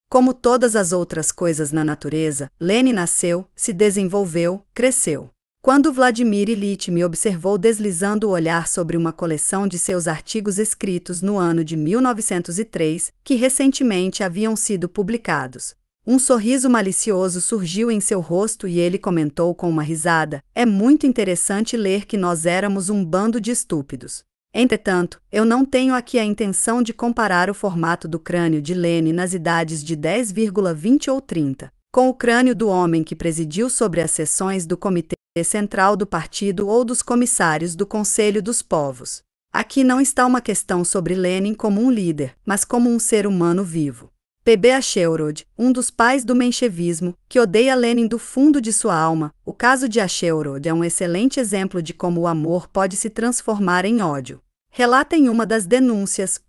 Como todas as outras coisas na natureza, Lenin nasceu, se desenvolveu, cresceu. Quando Vladimir Ilyich me observou deslizando o olhar sobre uma coleção de seus artigos escritos no ano de 1903, que recentemente haviam sido publicados, um sorriso malicioso surgiu em seu rosto e ele comentou com uma risada: "É muito interessante ler que nós éramos um bando de estúpidos." Entretanto, eu não tenho aqui a intenção de comparar o formato do crânio de Lenin nas idades de 10,20 ou 30, com o crânio do homem que presidiu sobre as sessões do Comitê Central do Partido ou dos comissários do Conselho dos Povos. Aqui não está uma questão sobre Lenin como um líder, mas como um ser humano vivo. P.B. Asheurod, um dos pais do menchevismo, que odeia Lenin do fundo de sua alma. O caso de Asheurod é um excelente exemplo de como o amor pode se transformar em ódio. Relata em uma das denúncias,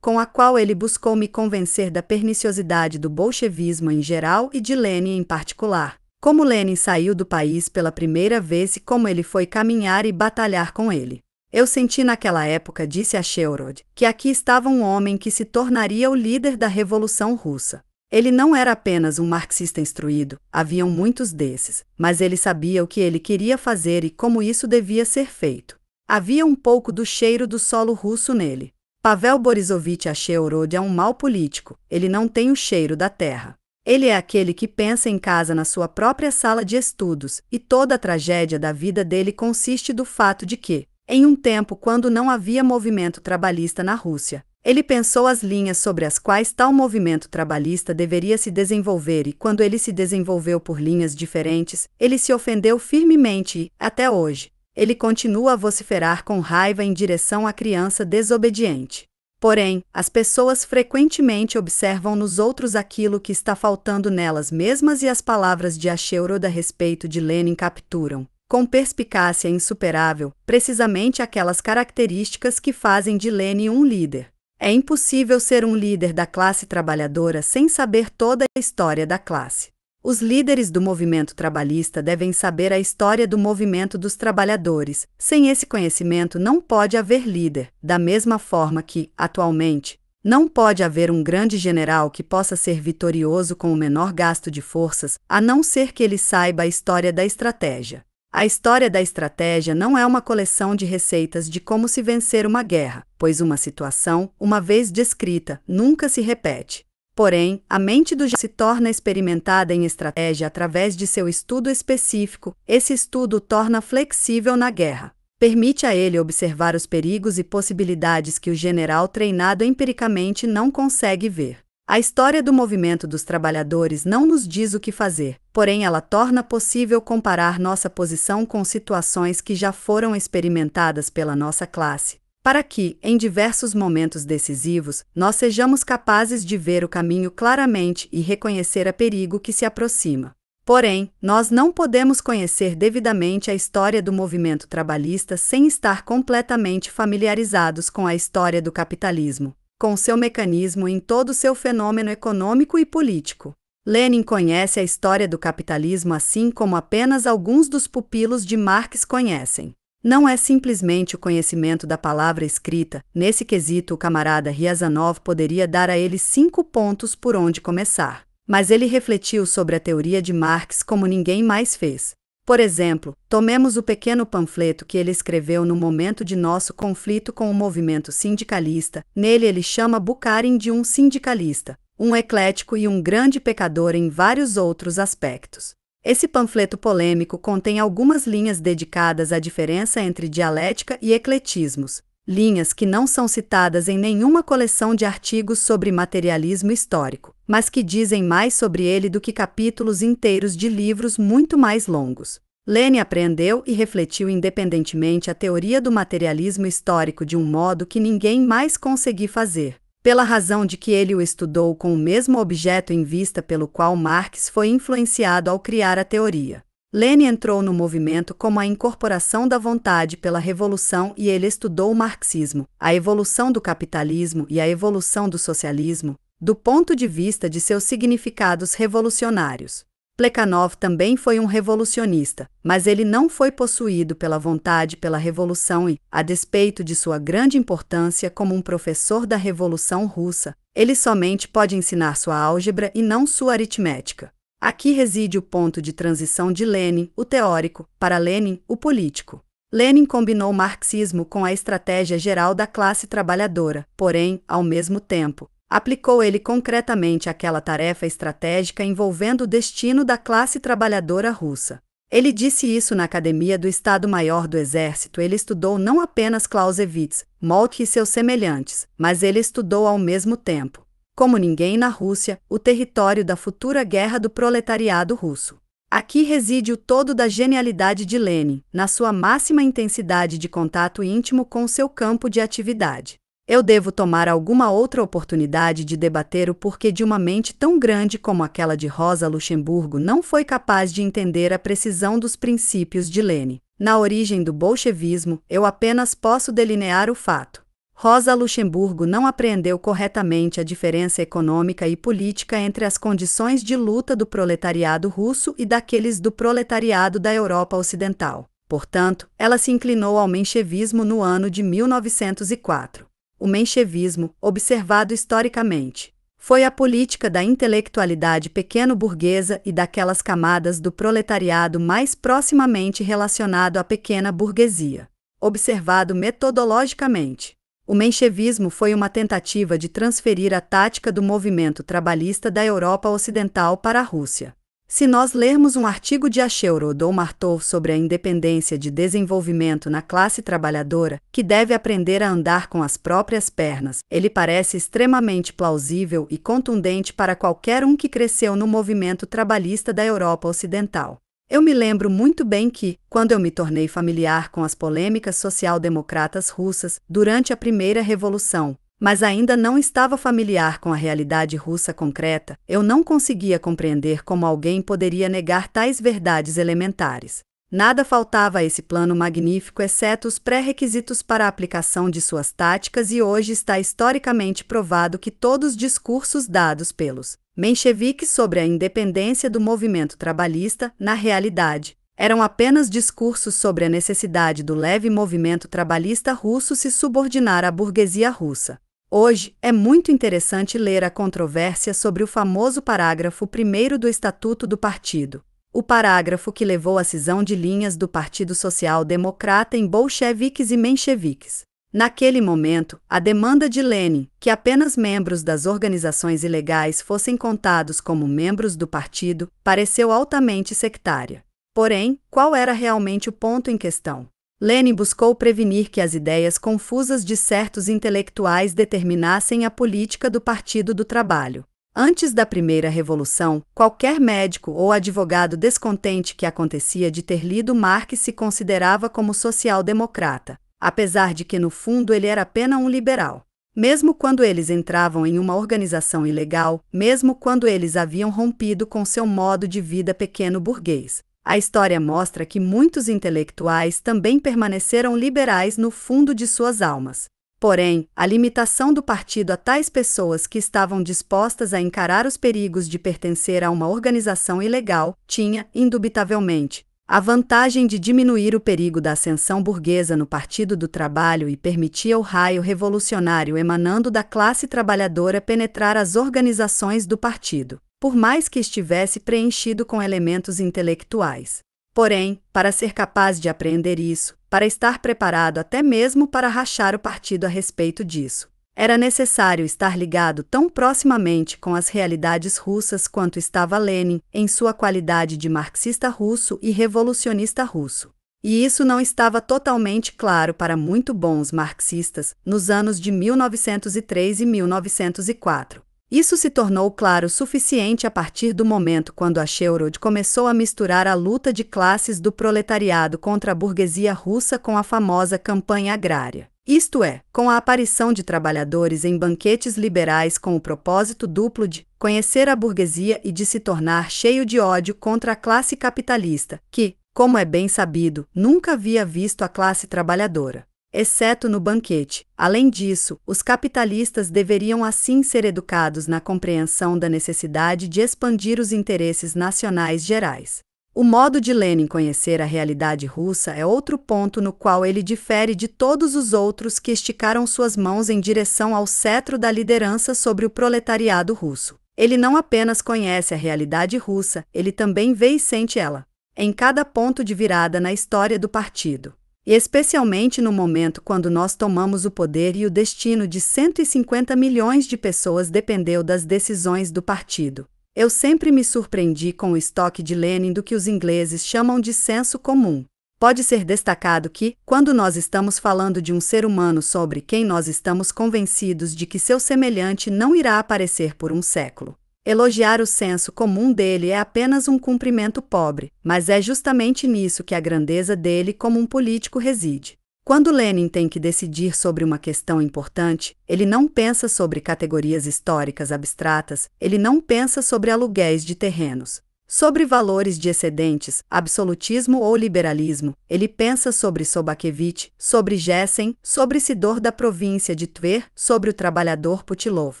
com a qual ele buscou me convencer da perniciosidade do bolchevismo em geral e de Lenin em particular, como Lenin saiu do país pela primeira vez e como ele foi caminhar e batalhar com ele. Eu senti naquela época, disse Asheurod, que aqui estava um homem que se tornaria o líder da Revolução Russa. Ele não era apenas um marxista instruído, haviam muitos desses, mas ele sabia o que ele queria fazer e como isso devia ser feito. Havia um pouco do cheiro do solo russo nele. Pavel Borisovich Asheurod é um mau político, ele não tem o cheiro da terra. Ele é aquele que pensa em casa na sua própria sala de estudos, e toda a tragédia da vida dele consiste do fato de que, em um tempo quando não havia movimento trabalhista na Rússia, ele pensou as linhas sobre as quais tal movimento trabalhista deveria se desenvolver e quando ele se desenvolveu por linhas diferentes, ele se ofendeu firmemente e, até hoje, ele continua a vociferar com raiva em direção à criança desobediente. Porém, as pessoas frequentemente observam nos outros aquilo que está faltando nelas mesmas e as palavras de Asheurod a respeito de Lenin capturam, com perspicácia insuperável, precisamente aquelas características que fazem de Lenin um líder. É impossível ser um líder da classe trabalhadora sem saber toda a história da classe. Os líderes do movimento trabalhista devem saber a história do movimento dos trabalhadores. Sem esse conhecimento não pode haver líder, da mesma forma que, atualmente, não pode haver um grande general que possa ser vitorioso com o menor gasto de forças, a não ser que ele saiba a história da estratégia. A história da estratégia não é uma coleção de receitas de como se vencer uma guerra, pois uma situação, uma vez descrita, nunca se repete. Porém, a mente do se torna experimentada em estratégia através de seu estudo específico. Esse estudo o torna flexível na guerra. Permite a ele observar os perigos e possibilidades que o general treinado empiricamente não consegue ver. A história do movimento dos trabalhadores não nos diz o que fazer, porém ela torna possível comparar nossa posição com situações que já foram experimentadas pela nossa classe, para que, em diversos momentos decisivos, nós sejamos capazes de ver o caminho claramente e reconhecer o perigo que se aproxima. Porém, nós não podemos conhecer devidamente a história do movimento trabalhista sem estar completamente familiarizados com a história do capitalismo, com seu mecanismo em todo o seu fenômeno econômico e político. Lenin conhece a história do capitalismo assim como apenas alguns dos pupilos de Marx conhecem. Não é simplesmente o conhecimento da palavra escrita, nesse quesito o camarada Riazanov poderia dar a ele 5 pontos por onde começar. Mas ele refletiu sobre a teoria de Marx como ninguém mais fez. Por exemplo, tomemos o pequeno panfleto que ele escreveu no momento de nosso conflito com o movimento sindicalista. Nele ele chama Bukharin de um sindicalista, um eclético e um grande pecador em vários outros aspectos. Esse panfleto polêmico contém algumas linhas dedicadas à diferença entre dialética e ecletismos, linhas que não são citadas em nenhuma coleção de artigos sobre materialismo histórico, mas que dizem mais sobre ele do que capítulos inteiros de livros muito mais longos. Lenin aprendeu e refletiu independentemente a teoria do materialismo histórico de um modo que ninguém mais conseguiu fazer, pela razão de que ele o estudou com o mesmo objeto em vista pelo qual Marx foi influenciado ao criar a teoria. Lenin entrou no movimento como a incorporação da vontade pela revolução e ele estudou o marxismo, a evolução do capitalismo e a evolução do socialismo, do ponto de vista de seus significados revolucionários. Plekhanov também foi um revolucionista, mas ele não foi possuído pela vontade pela revolução e, a despeito de sua grande importância como um professor da Revolução Russa, ele somente pode ensinar sua álgebra e não sua aritmética. Aqui reside o ponto de transição de Lenin, o teórico, para Lenin, o político. Lenin combinou o marxismo com a estratégia geral da classe trabalhadora, porém, ao mesmo tempo, aplicou ele concretamente àquela tarefa estratégica envolvendo o destino da classe trabalhadora russa. Ele disse isso na Academia do Estado-Maior do Exército. Ele estudou não apenas Clausewitz, Moltke e seus semelhantes, mas ele estudou ao mesmo tempo, como ninguém na Rússia, o território da futura guerra do proletariado russo. Aqui reside o todo da genialidade de Lenin, na sua máxima intensidade de contato íntimo com seu campo de atividade. Eu devo tomar alguma outra oportunidade de debater o porquê de uma mente tão grande como aquela de Rosa Luxemburgo não foi capaz de entender a precisão dos princípios de Lenin. Na origem do bolchevismo, eu apenas posso delinear o fato. Rosa Luxemburgo não apreendeu corretamente a diferença econômica e política entre as condições de luta do proletariado russo e daqueles do proletariado da Europa Ocidental. Portanto, ela se inclinou ao menchevismo no ano de 1904. O menchevismo, observado historicamente, foi a política da intelectualidade pequeno-burguesa e daquelas camadas do proletariado mais proximamente relacionado à pequena burguesia. Observado metodologicamente, o menchevismo foi uma tentativa de transferir a tática do movimento trabalhista da Europa Ocidental para a Rússia. Se nós lermos um artigo de Acheurod ou Martov sobre a independência de desenvolvimento na classe trabalhadora, que deve aprender a andar com as próprias pernas, ele parece extremamente plausível e contundente para qualquer um que cresceu no movimento trabalhista da Europa Ocidental. Eu me lembro muito bem que, quando eu me tornei familiar com as polêmicas social-democratas russas durante a Primeira Revolução, mas ainda não estava familiar com a realidade russa concreta, eu não conseguia compreender como alguém poderia negar tais verdades elementares. Nada faltava a esse plano magnífico exceto os pré-requisitos para a aplicação de suas táticas, e hoje está historicamente provado que todos os discursos dados pelos mencheviques sobre a independência do movimento trabalhista, na realidade, eram apenas discursos sobre a necessidade do leve movimento trabalhista russo se subordinar à burguesia russa. Hoje, é muito interessante ler a controvérsia sobre o famoso parágrafo 1º do Estatuto do Partido, o parágrafo que levou à cisão de linhas do Partido Social Democrata em bolcheviques e mencheviques. Naquele momento, a demanda de Lenin, que apenas membros das organizações ilegais fossem contados como membros do partido, pareceu altamente sectária. Porém, qual era realmente o ponto em questão? Lenin buscou prevenir que as ideias confusas de certos intelectuais determinassem a política do Partido do Trabalho. Antes da Primeira Revolução, qualquer médico ou advogado descontente que acontecia de ter lido Marx se considerava como social-democrata, apesar de que no fundo ele era apenas um liberal. Mesmo quando eles entravam em uma organização ilegal, mesmo quando eles haviam rompido com seu modo de vida pequeno-burguês. A história mostra que muitos intelectuais também permaneceram liberais no fundo de suas almas. Porém, a limitação do partido a tais pessoas que estavam dispostas a encarar os perigos de pertencer a uma organização ilegal tinha, indubitavelmente, a vantagem de diminuir o perigo da ascensão burguesa no Partido do Trabalho e permitia o raio revolucionário emanando da classe trabalhadora penetrar as organizações do partido, por mais que estivesse preenchido com elementos intelectuais. Porém, para ser capaz de apreender isso, para estar preparado até mesmo para rachar o partido a respeito disso, era necessário estar ligado tão proximamente com as realidades russas quanto estava Lenin, em sua qualidade de marxista russo e revolucionista russo. E isso não estava totalmente claro para muito bons marxistas nos anos de 1903 e 1904. Isso se tornou claro o suficiente a partir do momento quando Acheurod começou a misturar a luta de classes do proletariado contra a burguesia russa com a famosa campanha agrária. Isto é, com a aparição de trabalhadores em banquetes liberais com o propósito duplo de conhecer a burguesia e de se tornar cheio de ódio contra a classe capitalista, que, como é bem sabido, nunca havia visto a classe trabalhadora. exceto no banquete. Além disso, os capitalistas deveriam assim ser educados na compreensão da necessidade de expandir os interesses nacionais gerais. O modo de Lenin conhecer a realidade russa é outro ponto no qual ele difere de todos os outros que esticaram suas mãos em direção ao cetro da liderança sobre o proletariado russo. Ele não apenas conhece a realidade russa, ele também vê e sente ela, em cada ponto de virada na história do partido. E especialmente no momento quando nós tomamos o poder e o destino de 150 milhões de pessoas dependeu das decisões do partido. Eu sempre me surpreendi com o estoque de Lenin do que os ingleses chamam de senso comum. Pode ser destacado que, quando nós estamos falando de um ser humano sobre quem nós estamos convencidos de que seu semelhante não irá aparecer por um século, elogiar o senso comum dele é apenas um cumprimento pobre, mas é justamente nisso que a grandeza dele como um político reside. Quando Lenin tem que decidir sobre uma questão importante, ele não pensa sobre categorias históricas abstratas, ele não pensa sobre aluguéis de terrenos, sobre valores de excedentes, absolutismo ou liberalismo, ele pensa sobre Sobakevich, sobre Gessen, sobre Sidor da província de Tver, sobre o trabalhador Putilov,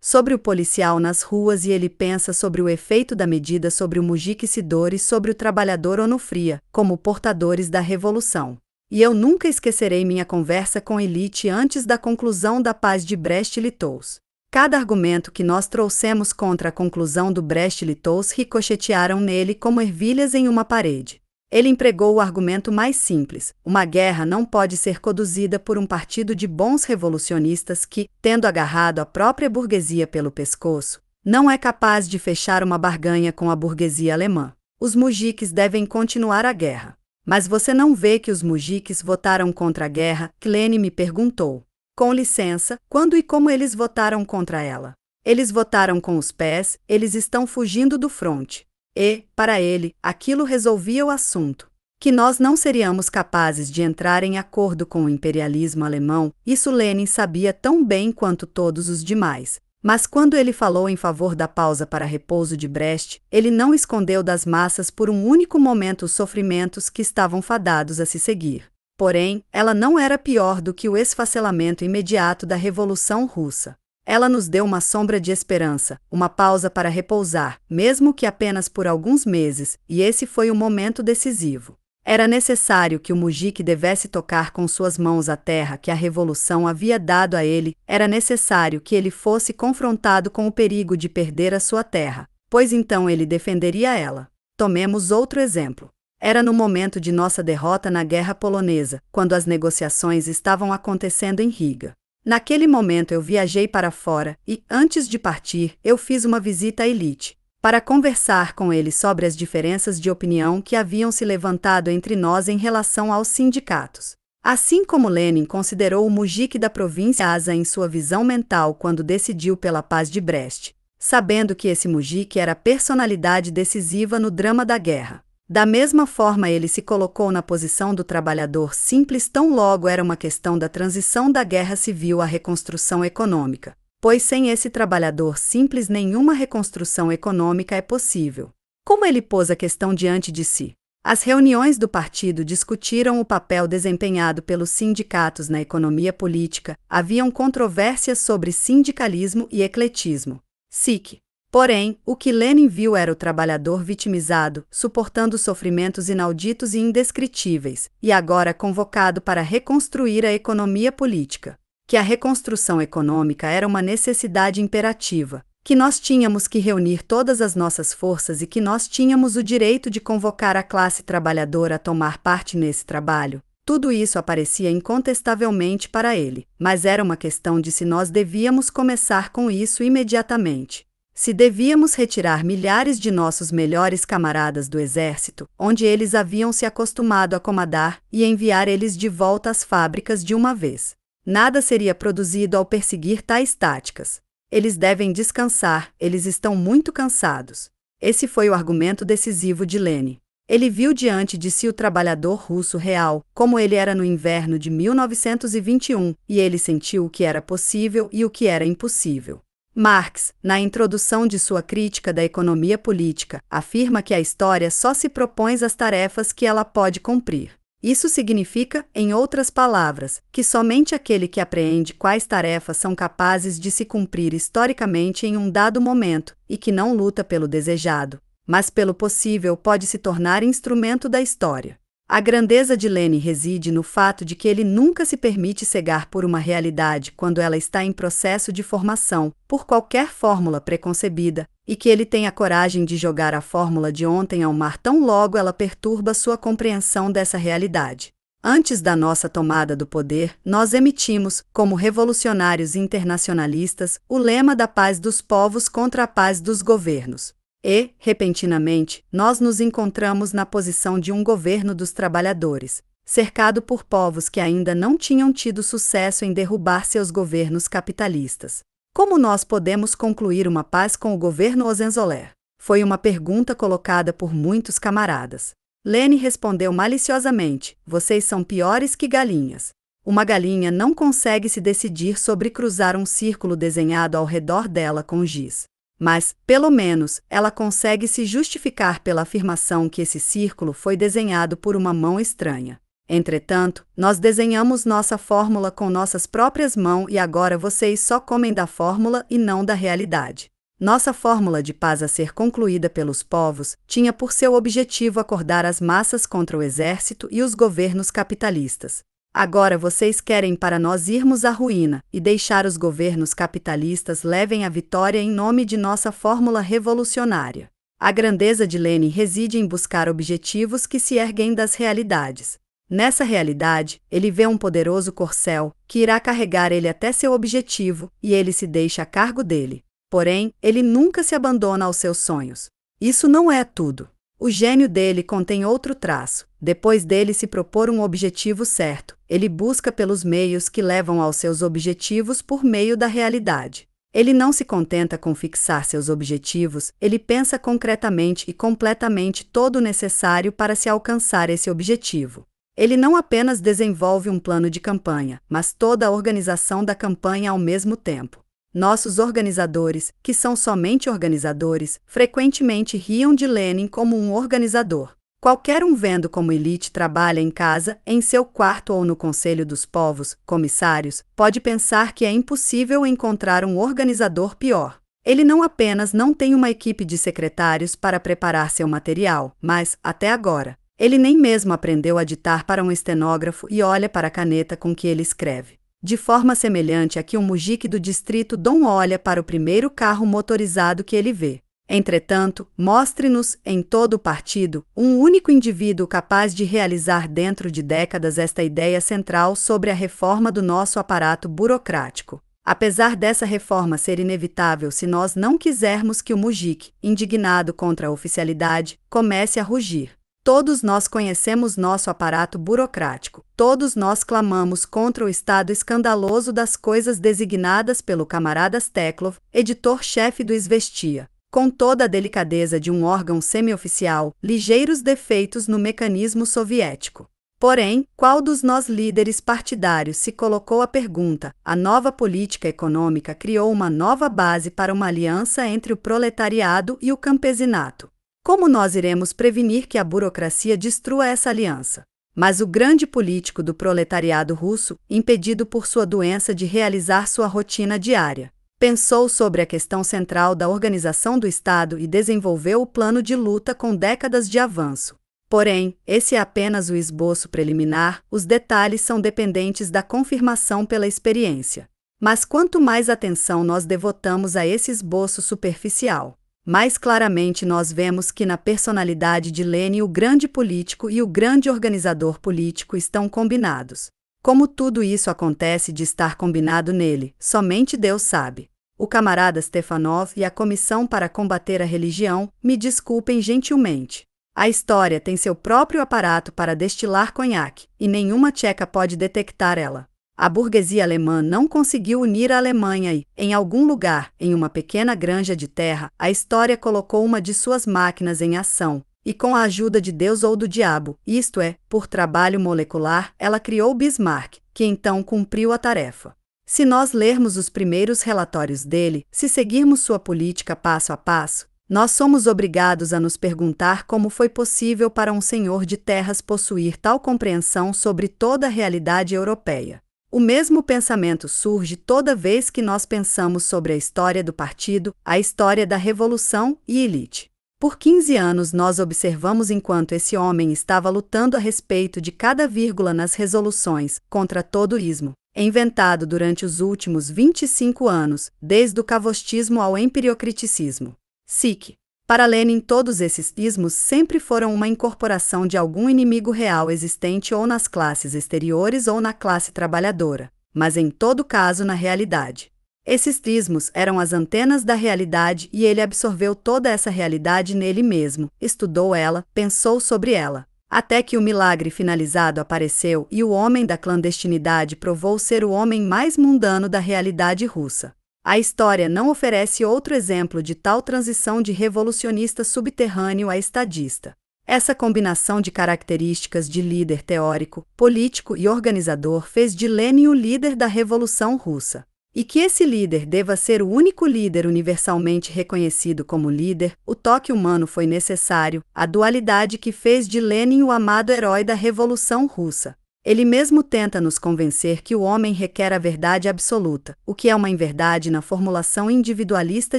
sobre o policial nas ruas e ele pensa sobre o efeito da medida sobre o Mujik Sidor e sobre o trabalhador Onufria, como portadores da revolução. E eu nunca esquecerei minha conversa com Ilitch antes da conclusão da paz de Brest-Litovsk. Cada argumento que nós trouxemos contra a conclusão do Brest-Litovsk ricochetearam nele como ervilhas em uma parede. Ele empregou o argumento mais simples: uma guerra não pode ser conduzida por um partido de bons revolucionistas que, tendo agarrado a própria burguesia pelo pescoço, não é capaz de fechar uma barganha com a burguesia alemã. Os mujiques devem continuar a guerra. Mas você não vê que os mujiques votaram contra a guerra? Lenin me perguntou. Com licença, quando e como eles votaram contra ela? Eles votaram com os pés, eles estão fugindo do fronte. E, para ele, aquilo resolvia o assunto. Que nós não seríamos capazes de entrar em acordo com o imperialismo alemão, isso Lenin sabia tão bem quanto todos os demais. Mas quando ele falou em favor da pausa para repouso de Brest, ele não escondeu das massas por um único momento os sofrimentos que estavam fadados a se seguir. Porém, ela não era pior do que o esfacelamento imediato da Revolução Russa. Ela nos deu uma sombra de esperança, uma pausa para repousar, mesmo que apenas por alguns meses, e esse foi o momento decisivo. Era necessário que o mujik devesse tocar com suas mãos a terra que a revolução havia dado a ele, era necessário que ele fosse confrontado com o perigo de perder a sua terra, pois então ele defenderia ela. Tomemos outro exemplo. Era no momento de nossa derrota na Guerra Polonesa, quando as negociações estavam acontecendo em Riga. Naquele momento eu viajei para fora e, antes de partir, eu fiz uma visita a Ilitch, para conversar com ele sobre as diferenças de opinião que haviam se levantado entre nós em relação aos sindicatos. Assim como Lenin considerou o mujik da província Asa em sua visão mental quando decidiu pela paz de Brest, sabendo que esse mujik era a personalidade decisiva no drama da guerra. Da mesma forma ele se colocou na posição do trabalhador simples tão logo era uma questão da transição da guerra civil à reconstrução econômica, pois sem esse trabalhador simples nenhuma reconstrução econômica é possível. Como ele pôs a questão diante de si? As reuniões do partido discutiram o papel desempenhado pelos sindicatos na economia política, haviam controvérsias sobre sindicalismo e ecletismo. SIC. Porém, o que Lenin viu era o trabalhador vitimizado, suportando sofrimentos inauditos e indescritíveis, e agora convocado para reconstruir a economia política. Que a reconstrução econômica era uma necessidade imperativa, que nós tínhamos que reunir todas as nossas forças e que nós tínhamos o direito de convocar a classe trabalhadora a tomar parte nesse trabalho. Tudo isso aparecia incontestavelmente para ele, mas era uma questão de se nós devíamos começar com isso imediatamente. Se devíamos retirar milhares de nossos melhores camaradas do exército, onde eles haviam se acostumado a comandar, e enviar eles de volta às fábricas de uma vez. Nada seria produzido ao perseguir tais táticas. Eles devem descansar, eles estão muito cansados. Esse foi o argumento decisivo de Lenin. Ele viu diante de si o trabalhador russo real, como ele era no inverno de 1921, e ele sentiu o que era possível e o que era impossível. Marx, na introdução de sua crítica da economia política, afirma que a história só se propõe às tarefas que ela pode cumprir. Isso significa, em outras palavras, que somente aquele que apreende quais tarefas são capazes de se cumprir historicamente em um dado momento, e que não luta pelo desejado, mas pelo possível, pode se tornar instrumento da história. A grandeza de Lenin reside no fato de que ele nunca se permite cegar por uma realidade quando ela está em processo de formação, por qualquer fórmula preconcebida, e que ele tem a coragem de jogar a fórmula de ontem ao mar tão logo ela perturba sua compreensão dessa realidade. Antes da nossa tomada do poder, nós emitimos, como revolucionários internacionalistas, o lema da paz dos povos contra a paz dos governos. E, repentinamente, nós nos encontramos na posição de um governo dos trabalhadores, cercado por povos que ainda não tinham tido sucesso em derrubar seus governos capitalistas. Como nós podemos concluir uma paz com o governo Hohenzollern? Foi uma pergunta colocada por muitos camaradas. Lenin respondeu maliciosamente: vocês são piores que galinhas. Uma galinha não consegue se decidir sobre cruzar um círculo desenhado ao redor dela com giz. Mas, pelo menos, ela consegue se justificar pela afirmação que esse círculo foi desenhado por uma mão estranha. Entretanto, nós desenhamos nossa fórmula com nossas próprias mãos e agora vocês só comem da fórmula e não da realidade. Nossa fórmula de paz a ser concluída pelos povos tinha por seu objetivo acordar as massas contra o exército e os governos capitalistas. Agora vocês querem para nós irmos à ruína e deixar os governos capitalistas levem a vitória em nome de nossa fórmula revolucionária. A grandeza de Lenin reside em buscar objetivos que se erguem das realidades. Nessa realidade, ele vê um poderoso corcel, que irá carregar ele até seu objetivo, e ele se deixa a cargo dele. Porém, ele nunca se abandona aos seus sonhos. Isso não é tudo. O gênio dele contém outro traço. Depois dele se propor um objetivo certo, ele busca pelos meios que levam aos seus objetivos por meio da realidade. Ele não se contenta com fixar seus objetivos, ele pensa concretamente e completamente todo o necessário para se alcançar esse objetivo. Ele não apenas desenvolve um plano de campanha, mas toda a organização da campanha ao mesmo tempo. Nossos organizadores, que são somente organizadores, frequentemente riam de Lenin como um organizador. Qualquer um vendo como Elite trabalha em casa, em seu quarto ou no Conselho dos Povos, comissários, pode pensar que é impossível encontrar um organizador pior. Ele não apenas não tem uma equipe de secretários para preparar seu material, mas, até agora, ele nem mesmo aprendeu a ditar para um estenógrafo e olha para a caneta com que ele escreve. De forma semelhante a que um mujique do distrito Dom olha para o primeiro carro motorizado que ele vê. Entretanto, mostre-nos, em todo o partido, um único indivíduo capaz de realizar dentro de décadas esta ideia central sobre a reforma do nosso aparato burocrático. Apesar dessa reforma ser inevitável se nós não quisermos que o mujique, indignado contra a oficialidade, comece a rugir. Todos nós conhecemos nosso aparato burocrático. Todos nós clamamos contra o estado escandaloso das coisas designadas pelo camarada Steklov, editor-chefe do Izvestia. Com toda a delicadeza de um órgão semi-oficial, ligeiros defeitos no mecanismo soviético. Porém, qual dos nós líderes partidários se colocou a pergunta: a nova política econômica criou uma nova base para uma aliança entre o proletariado e o campesinato. Como nós iremos prevenir que a burocracia destrua essa aliança? Mas o grande político do proletariado russo, impedido por sua doença de realizar sua rotina diária, pensou sobre a questão central da organização do Estado e desenvolveu o plano de luta com décadas de avanço. Porém, esse é apenas o esboço preliminar, os detalhes são dependentes da confirmação pela experiência. Mas quanto mais atenção nós devotamos a esse esboço superficial, mais claramente nós vemos que na personalidade de Lenin o grande político e o grande organizador político estão combinados. Como tudo isso acontece de estar combinado nele, somente Deus sabe. O camarada Stefanov e a Comissão para Combater a Religião, me desculpem gentilmente. A história tem seu próprio aparato para destilar conhaque, e nenhuma tcheca pode detectar ela. A burguesia alemã não conseguiu unir a Alemanha e, em algum lugar, em uma pequena granja de terra, a história colocou uma de suas máquinas em ação, e com a ajuda de Deus ou do diabo, isto é, por trabalho molecular, ela criou Bismarck, que então cumpriu a tarefa. Se nós lermos os primeiros relatórios dele, se seguirmos sua política passo a passo, Nós somos obrigados a nos perguntar como foi possível para um senhor de terras possuir tal compreensão sobre toda a realidade europeia. O mesmo pensamento surge toda vez que nós pensamos sobre a história do partido, a história da revolução e elite. Por 15 anos nós observamos enquanto esse homem estava lutando a respeito de cada vírgula nas resoluções contra todo ismo, inventado durante os últimos 25 anos, desde o cavostismo ao empiriocriticismo. SIC. Para Lenin, todos esses ismos sempre foram uma incorporação de algum inimigo real existente ou nas classes exteriores ou na classe trabalhadora, mas em todo caso na realidade. Esses ismos eram as antenas da realidade e ele absorveu toda essa realidade nele mesmo, estudou ela, pensou sobre ela, até que o milagre finalizado apareceu e o homem da clandestinidade provou ser o homem mais mundano da realidade russa. A história não oferece outro exemplo de tal transição de revolucionista subterrâneo a estadista. Essa combinação de características de líder teórico, político e organizador fez de Lenin o líder da Revolução Russa. E que esse líder deva ser o único líder universalmente reconhecido como líder, o toque humano foi necessário, a dualidade que fez de Lenin o amado herói da Revolução Russa. Ele mesmo tenta nos convencer que o homem requer a verdade absoluta, o que é uma inverdade na formulação individualista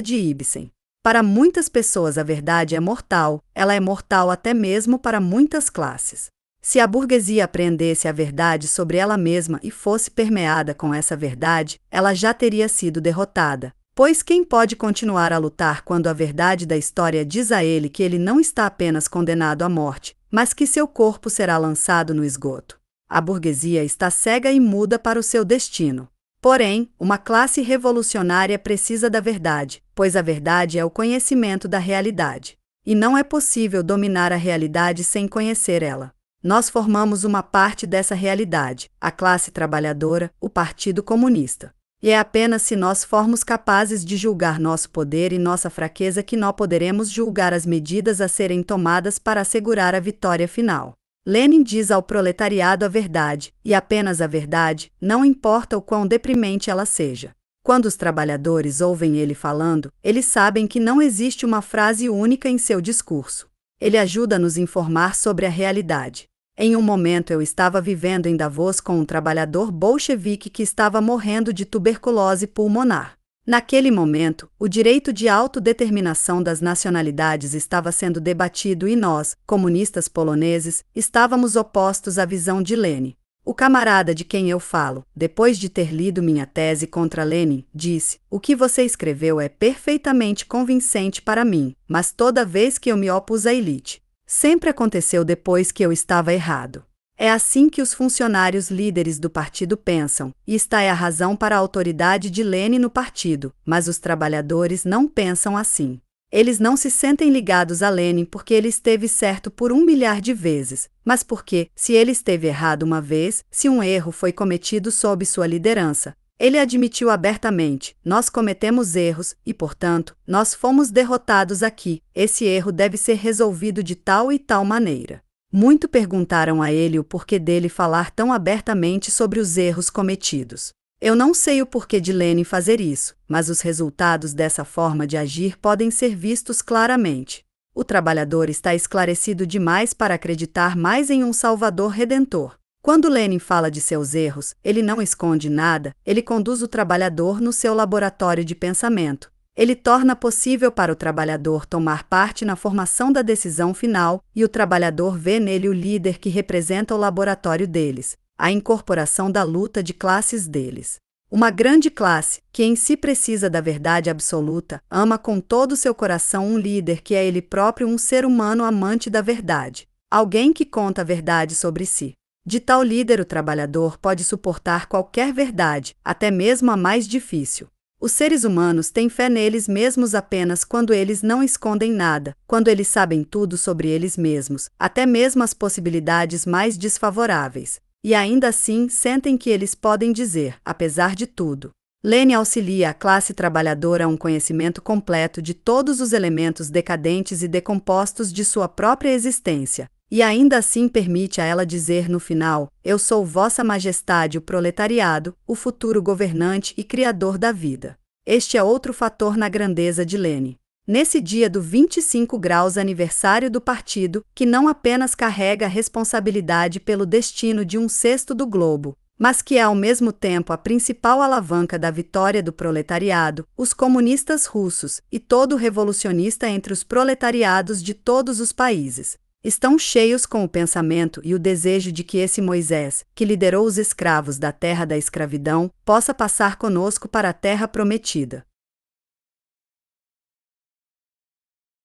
de Ibsen. Para muitas pessoas a verdade é mortal, ela é mortal até mesmo para muitas classes. Se a burguesia apreendesse a verdade sobre ela mesma e fosse permeada com essa verdade, ela já teria sido derrotada. Pois quem pode continuar a lutar quando a verdade da história diz a ele que ele não está apenas condenado à morte, mas que seu corpo será lançado no esgoto? A burguesia está cega e muda para o seu destino. Porém, uma classe revolucionária precisa da verdade, pois a verdade é o conhecimento da realidade. E não é possível dominar a realidade sem conhecer ela. Nós formamos uma parte dessa realidade, a classe trabalhadora, o Partido Comunista. E é apenas se nós formos capazes de julgar nosso poder e nossa fraqueza que nós poderemos julgar as medidas a serem tomadas para assegurar a vitória final. Lenin diz ao proletariado a verdade, e apenas a verdade, não importa o quão deprimente ela seja. Quando os trabalhadores ouvem ele falando, eles sabem que não existe uma frase única em seu discurso. Ele ajuda a nos informar sobre a realidade. Em um momento eu estava vivendo em Davos com um trabalhador bolchevique que estava morrendo de tuberculose pulmonar. Naquele momento, o direito de autodeterminação das nacionalidades estava sendo debatido e nós, comunistas poloneses, estávamos opostos à visão de Lenin. O camarada de quem eu falo, depois de ter lido minha tese contra Lenin, disse: "O que você escreveu é perfeitamente convincente para mim, mas toda vez que eu me opus à elite, sempre aconteceu depois que eu estava errado." É assim que os funcionários líderes do partido pensam, e esta é a razão para a autoridade de Lenin no partido, mas os trabalhadores não pensam assim. Eles não se sentem ligados a Lenin porque ele esteve certo por 1 milhar de vezes, mas porque, se ele esteve errado uma vez, se um erro foi cometido sob sua liderança, ele admitiu abertamente: "Nós cometemos erros e, portanto, nós fomos derrotados aqui, esse erro deve ser resolvido de tal e tal maneira." Muito perguntaram a ele o porquê dele falar tão abertamente sobre os erros cometidos. Eu não sei o porquê de Lenin fazer isso, mas os resultados dessa forma de agir podem ser vistos claramente. O trabalhador está esclarecido demais para acreditar mais em um Salvador Redentor. Quando Lenin fala de seus erros, ele não esconde nada, ele conduz o trabalhador no seu laboratório de pensamento. Ele torna possível para o trabalhador tomar parte na formação da decisão final, e o trabalhador vê nele o líder que representa o laboratório deles, a incorporação da luta de classes deles. Uma grande classe, que em si precisa da verdade absoluta, ama com todo o seu coração um líder que é ele próprio um ser humano amante da verdade, alguém que conta a verdade sobre si. De tal líder o trabalhador pode suportar qualquer verdade, até mesmo a mais difícil. Os seres humanos têm fé neles mesmos apenas quando eles não escondem nada, quando eles sabem tudo sobre eles mesmos, até mesmo as possibilidades mais desfavoráveis. E ainda assim sentem que eles podem dizer, apesar de tudo. Lenin auxilia a classe trabalhadora a um conhecimento completo de todos os elementos decadentes e decompostos de sua própria existência, e ainda assim permite a ela dizer no final: "Eu sou Vossa Majestade o proletariado, o futuro governante e criador da vida." Este é outro fator na grandeza de Lenin. Nesse dia do 25 graus aniversário do partido, que não apenas carrega a responsabilidade pelo destino de um sexto do globo, mas que é ao mesmo tempo a principal alavanca da vitória do proletariado, os comunistas russos e todo revolucionista entre os proletariados de todos os países estão cheios com o pensamento e o desejo de que esse Moisés, que liderou os escravos da terra da escravidão, possa passar conosco para a terra prometida.